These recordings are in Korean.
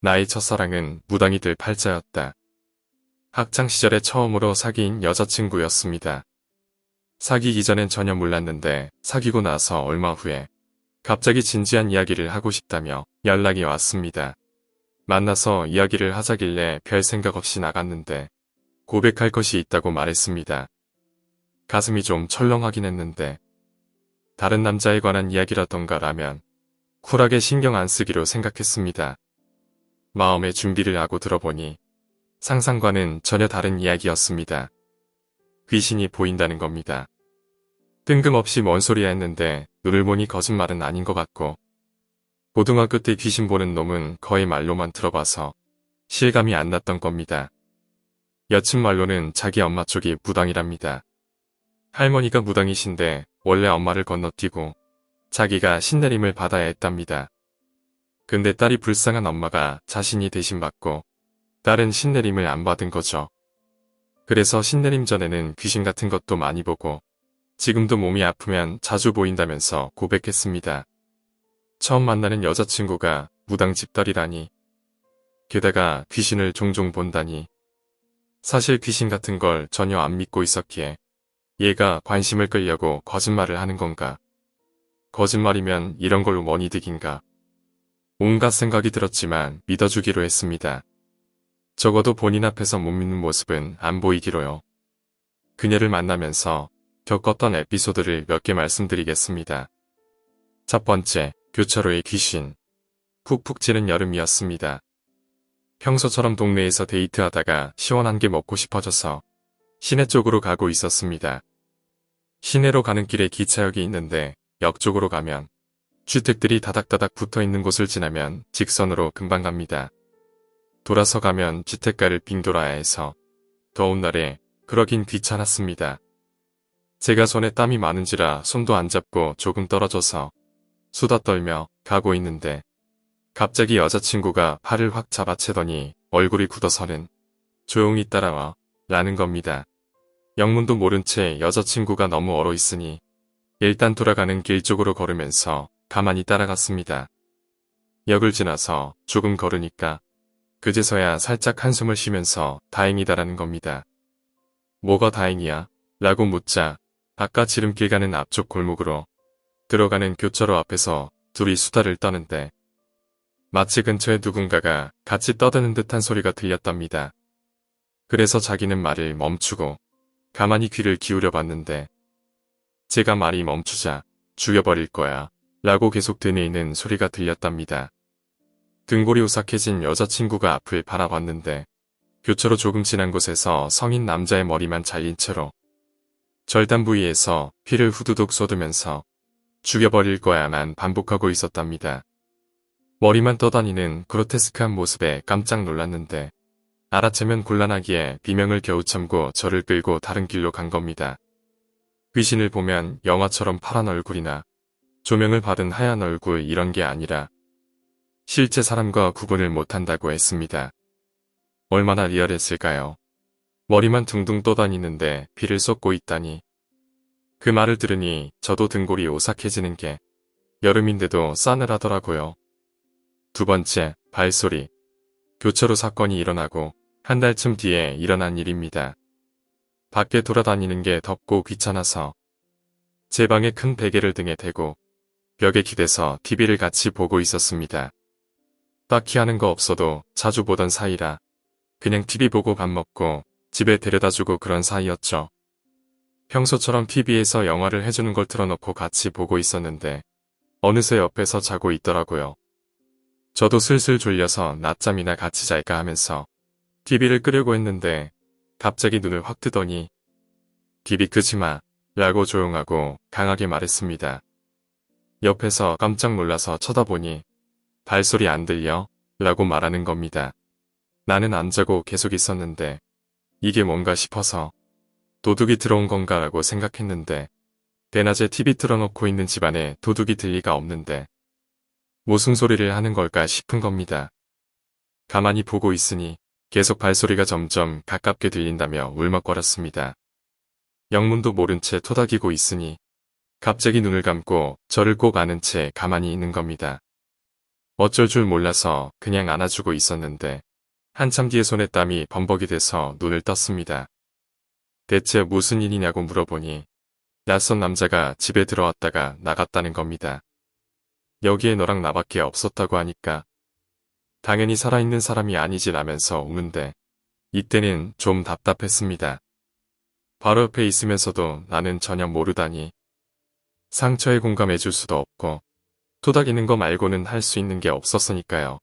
나의 첫사랑은 무당이 될 팔자였다. 학창시절에 처음으로 사귄 여자친구였습니다. 사귀기 전엔 전혀 몰랐는데 사귀고 나서 얼마 후에 갑자기 진지한 이야기를 하고 싶다며 연락이 왔습니다. 만나서 이야기를 하자길래 별 생각 없이 나갔는데 고백할 것이 있다고 말했습니다. 가슴이 좀 철렁하긴 했는데 다른 남자에 관한 이야기라던가 라면 쿨하게 신경 안 쓰기로 생각했습니다. 마음의 준비를 하고 들어보니 상상과는 전혀 다른 이야기였습니다. 귀신이 보인다는 겁니다. 뜬금없이 뭔 소리야 했는데 눈을 보니 거짓말은 아닌 것 같고 고등학교 때 귀신 보는 놈은 거의 말로만 들어봐서 실감이 안 났던 겁니다. 여친 말로는 자기 엄마 쪽이 무당이랍니다. 할머니가 무당이신데 원래 엄마를 건너뛰고 자기가 신내림을 받아야 했답니다. 근데 딸이 불쌍한 엄마가 자신이 대신 받고 딸은 신내림을 안 받은 거죠. 그래서 신내림 전에는 귀신 같은 것도 많이 보고 지금도 몸이 아프면 자주 보인다면서 고백했습니다. 처음 만나는 여자친구가 무당 집딸이라니. 게다가 귀신을 종종 본다니. 사실 귀신 같은 걸 전혀 안 믿고 있었기에 얘가 관심을 끌려고 거짓말을 하는 건가. 거짓말이면 이런 걸로 뭔 이득인가. 온갖 생각이 들었지만 믿어주기로 했습니다. 적어도 본인 앞에서 못 믿는 모습은 안 보이기로요. 그녀를 만나면서 겪었던 에피소드를 몇 개 말씀드리겠습니다. 첫 번째, 교차로의 귀신. 푹푹 찌는 여름이었습니다. 평소처럼 동네에서 데이트하다가 시원한 게 먹고 싶어져서 시내 쪽으로 가고 있었습니다. 시내로 가는 길에 기차역이 있는데 역 쪽으로 가면 주택들이 다닥다닥 붙어있는 곳을 지나면 직선으로 금방 갑니다. 돌아서 가면 주택가를 빙 돌아야 해서 더운 날에 그러긴 귀찮았습니다. 제가 손에 땀이 많은지라 손도 안 잡고 조금 떨어져서 수다 떨며 가고 있는데 갑자기 여자친구가 팔을 확 잡아채더니 얼굴이 굳어서는 조용히 따라와 라는 겁니다. 영문도 모른 채 여자친구가 너무 얼어있으니 일단 돌아가는 길 쪽으로 걸으면서 가만히 따라갔습니다. 역을 지나서 조금 걸으니까 그제서야 살짝 한숨을 쉬면서 다행이다라는 겁니다. 뭐가 다행이야? 라고 묻자 아까 지름길 가는 앞쪽 골목으로 들어가는 교차로 앞에서 둘이 수다를 떠는데 마치 근처에 누군가가 같이 떠드는 듯한 소리가 들렸답니다. 그래서 자기는 말을 멈추고 가만히 귀를 기울여 봤는데 제가 말이 멈추자 죽여버릴 거야 라고 계속 되뇌이는 소리가 들렸답니다. 등골이 오싹해진 여자친구가 앞을 바라봤는데 교차로 조금 지난 곳에서 성인 남자의 머리만 잘린 채로 절단 부위에서 피를 후두둑 쏟으면서 죽여버릴 거야만 반복하고 있었답니다. 머리만 떠다니는 그로테스크한 모습에 깜짝 놀랐는데 알아채면 곤란하기에 비명을 겨우 참고 저를 끌고 다른 길로 간 겁니다. 귀신을 보면 영화처럼 파란 얼굴이나 조명을 받은 하얀 얼굴 이런 게 아니라 실제 사람과 구분을 못한다고 했습니다. 얼마나 리얼했을까요? 머리만 둥둥 떠다니는데 피를 쏟고 있다니. 그 말을 들으니 저도 등골이 오싹해지는 게 여름인데도 싸늘하더라고요. 두 번째, 발소리. 교차로 사건이 일어나고 한 달쯤 뒤에 일어난 일입니다. 밖에 돌아다니는 게 덥고 귀찮아서 제 방에 큰 베개를 등에 대고 벽에 기대서 TV를 같이 보고 있었습니다. 딱히 하는 거 없어도 자주 보던 사이라 그냥 TV 보고 밥 먹고 집에 데려다주고 그런 사이였죠. 평소처럼 TV에서 영화를 해주는 걸 틀어놓고 같이 보고 있었는데 어느새 옆에서 자고 있더라고요. 저도 슬슬 졸려서 낮잠이나 같이 잘까 하면서 TV를 끄려고 했는데 갑자기 눈을 확 뜨더니 TV 끄지 마 라고 조용하고 강하게 말했습니다. 옆에서 깜짝 놀라서 쳐다보니 발소리 안 들려? 라고 말하는 겁니다. 나는 안 자고 계속 있었는데 이게 뭔가 싶어서 도둑이 들어온 건가 라고 생각했는데 대낮에 TV 틀어놓고 있는 집안에 도둑이 들 리가 없는데 무슨 소리를 하는 걸까 싶은 겁니다. 가만히 보고 있으니 계속 발소리가 점점 가깝게 들린다며 울먹거렸습니다. 영문도 모른 채 토닥이고 있으니 갑자기 눈을 감고 저를 꼭 아는 채 가만히 있는 겁니다. 어쩔 줄 몰라서 그냥 안아주고 있었는데 한참 뒤에 손에 땀이 범벅이 돼서 눈을 떴습니다. 대체 무슨 일이냐고 물어보니 낯선 남자가 집에 들어왔다가 나갔다는 겁니다. 여기에 너랑 나밖에 없었다고 하니까 당연히 살아있는 사람이 아니지라면서 우는데 이때는 좀 답답했습니다. 바로 옆에 있으면서도 나는 전혀 모르다니 상처에 공감해줄 수도 없고 토닥이는 거 말고는 할 수 있는 게 없었으니까요.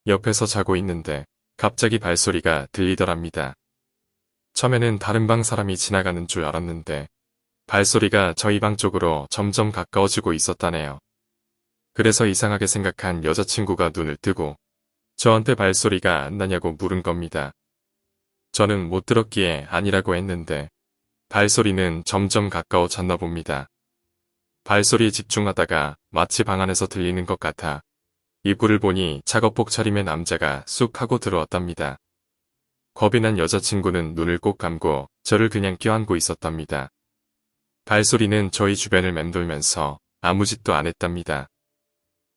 옆에서 자고 있는데 갑자기 발소리가 들리더랍니다. 처음에는 다른 방 사람이 지나가는 줄 알았는데 발소리가 저희 방 쪽으로 점점 가까워지고 있었다네요. 그래서 이상하게 생각한 여자친구가 눈을 뜨고 저한테 발소리가 안 나냐고 물은 겁니다. 저는 못 들었기에 아니라고 했는데 발소리는 점점 가까워졌나 봅니다. 발소리에 집중하다가 마치 방 안에서 들리는 것 같아 입구를 보니 작업복 차림의 남자가 쑥 하고 들어왔답니다. 겁이 난 여자친구는 눈을 꼭 감고 저를 그냥 껴안고 있었답니다. 발소리는 저희 주변을 맴돌면서 아무 짓도 안 했답니다.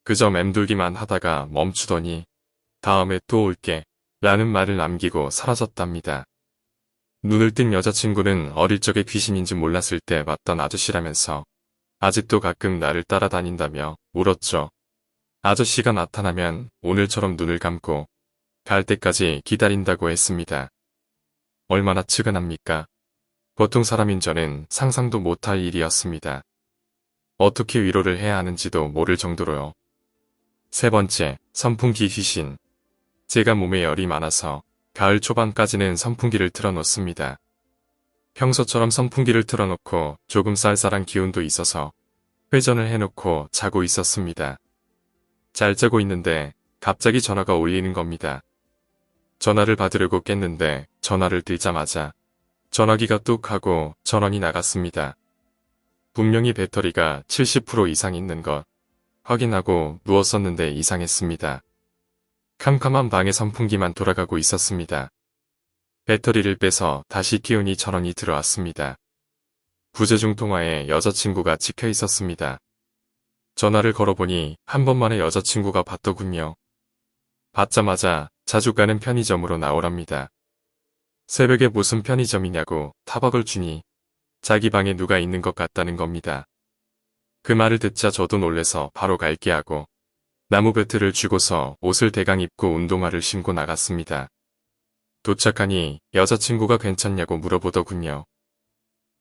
그저 맴돌기만 하다가 멈추더니 다음에 또 올게 라는 말을 남기고 사라졌답니다. 눈을 뜬 여자친구는 어릴 적에 귀신인지 몰랐을 때 봤던 아저씨라면서 아직도 가끔 나를 따라다닌다며 울었죠. 아저씨가 나타나면 오늘처럼 눈을 감고 갈 때까지 기다린다고 했습니다. 얼마나 측은합니까? 보통 사람인 저는 상상도 못할 일이었습니다. 어떻게 위로를 해야 하는지도 모를 정도로요. 세 번째, 선풍기 귀신. 제가 몸에 열이 많아서 가을 초반까지는 선풍기를 틀어놓습니다. 평소처럼 선풍기를 틀어놓고 조금 쌀쌀한 기운도 있어서 회전을 해놓고 자고 있었습니다. 잘 자고 있는데 갑자기 전화가 울리는 겁니다. 전화를 받으려고 깼는데 전화를 들자마자 전화기가 뚝 하고 전원이 나갔습니다. 분명히 배터리가 70% 이상 있는 것 확인하고 누웠었는데 이상했습니다. 캄캄한 방에 선풍기만 돌아가고 있었습니다. 배터리를 빼서 다시 끼우니 전원이 들어왔습니다. 부재중 통화에 여자친구가 찍혀 있었습니다. 전화를 걸어보니 한 번만에 여자친구가 받더군요. 받자마자 자주 가는 편의점으로 나오랍니다. 새벽에 무슨 편의점이냐고 타박을 주니 자기 방에 누가 있는 것 같다는 겁니다. 그 말을 듣자 저도 놀래서 바로 갈게 하고 나무 배트를 쥐고서 옷을 대강 입고 운동화를 신고 나갔습니다. 도착하니 여자친구가 괜찮냐고 물어보더군요.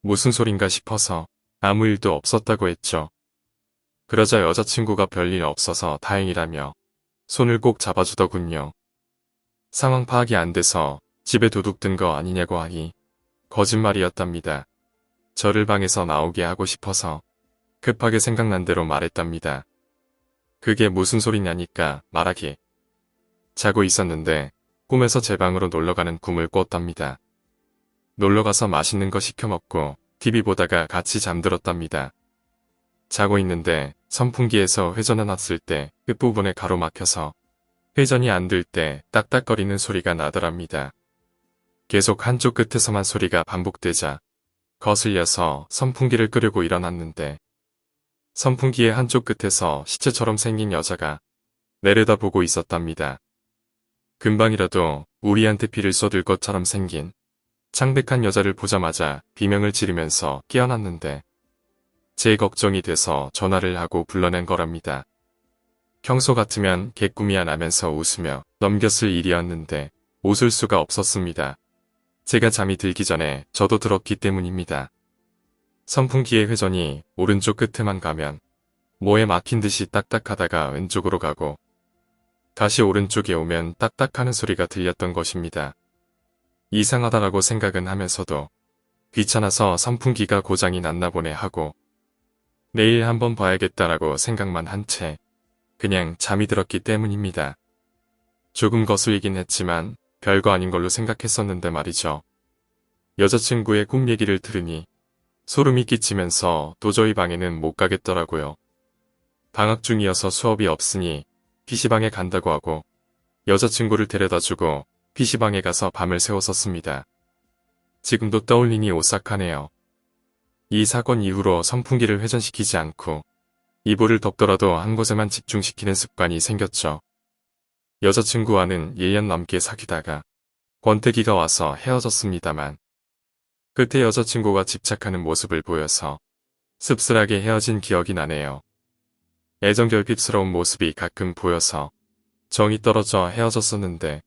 무슨 소린가 싶어서 아무 일도 없었다고 했죠. 그러자 여자친구가 별일 없어서 다행이라며 손을 꼭 잡아주더군요. 상황 파악이 안 돼서 집에 도둑 든 거 아니냐고 하니 거짓말이었답니다. 저를 방에서 나오게 하고 싶어서 급하게 생각난 대로 말했답니다. 그게 무슨 소리냐니까 말하기. 자고 있었는데 꿈에서 제 방으로 놀러가는 꿈을 꿨답니다. 놀러가서 맛있는 거 시켜 먹고 TV 보다가 같이 잠들었답니다. 자고 있는데 선풍기에서 회전을 놨을 때 끝부분에 가로막혀서 회전이 안 될 때 딱딱거리는 소리가 나더랍니다. 계속 한쪽 끝에서만 소리가 반복되자 거슬려서 선풍기를 끄려고 일어났는데 선풍기의 한쪽 끝에서 시체처럼 생긴 여자가 내려다보고 있었답니다. 금방이라도 우리한테 피를 쏟을 것처럼 생긴 창백한 여자를 보자마자 비명을 지르면서 깨어났는데 제 걱정이 돼서 전화를 하고 불러낸 거랍니다. 평소 같으면 개꿈이야 라면서 웃으며 넘겼을 일이었는데 웃을 수가 없었습니다. 제가 잠이 들기 전에 저도 들었기 때문입니다. 선풍기의 회전이 오른쪽 끝에만 가면 뭐에 막힌 듯이 딱딱하다가 왼쪽으로 가고 다시 오른쪽에 오면 딱딱하는 소리가 들렸던 것입니다. 이상하다라고 생각은 하면서도 귀찮아서 선풍기가 고장이 났나 보네 하고 내일 한번 봐야겠다라고 생각만 한 채 그냥 잠이 들었기 때문입니다. 조금 거슬리긴 했지만 별거 아닌 걸로 생각했었는데 말이죠. 여자친구의 꿈 얘기를 들으니 소름이 끼치면서 도저히 방에는 못 가겠더라고요. 방학 중이어서 수업이 없으니 PC방에 간다고 하고 여자친구를 데려다주고 PC방에 가서 밤을 새웠었습니다. 지금도 떠올리니 오싹하네요. 이 사건 이후로 선풍기를 회전시키지 않고 이불을 덮더라도 한 곳에만 집중시키는 습관이 생겼죠. 여자친구와는 1년 넘게 사귀다가 권태기가 와서 헤어졌습니다만 그때 여자친구가 집착하는 모습을 보여서 씁쓸하게 헤어진 기억이 나네요. 애정결핍스러운 모습이 가끔 보여서 정이 떨어져 헤어졌었는데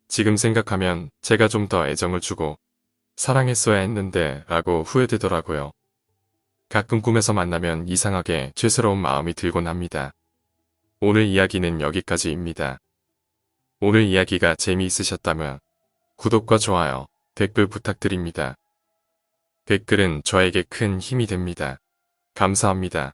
지금 생각하면 제가 좀 더 애정을 주고 사랑했어야 했는데 라고 후회되더라고요. 가끔 꿈에서 만나면 이상하게 죄스러운 마음이 들곤 합니다. 오늘 이야기는 여기까지입니다. 오늘 이야기가 재미있으셨다면 구독과 좋아요, 댓글 부탁드립니다. 댓글은 저에게 큰 힘이 됩니다. 감사합니다.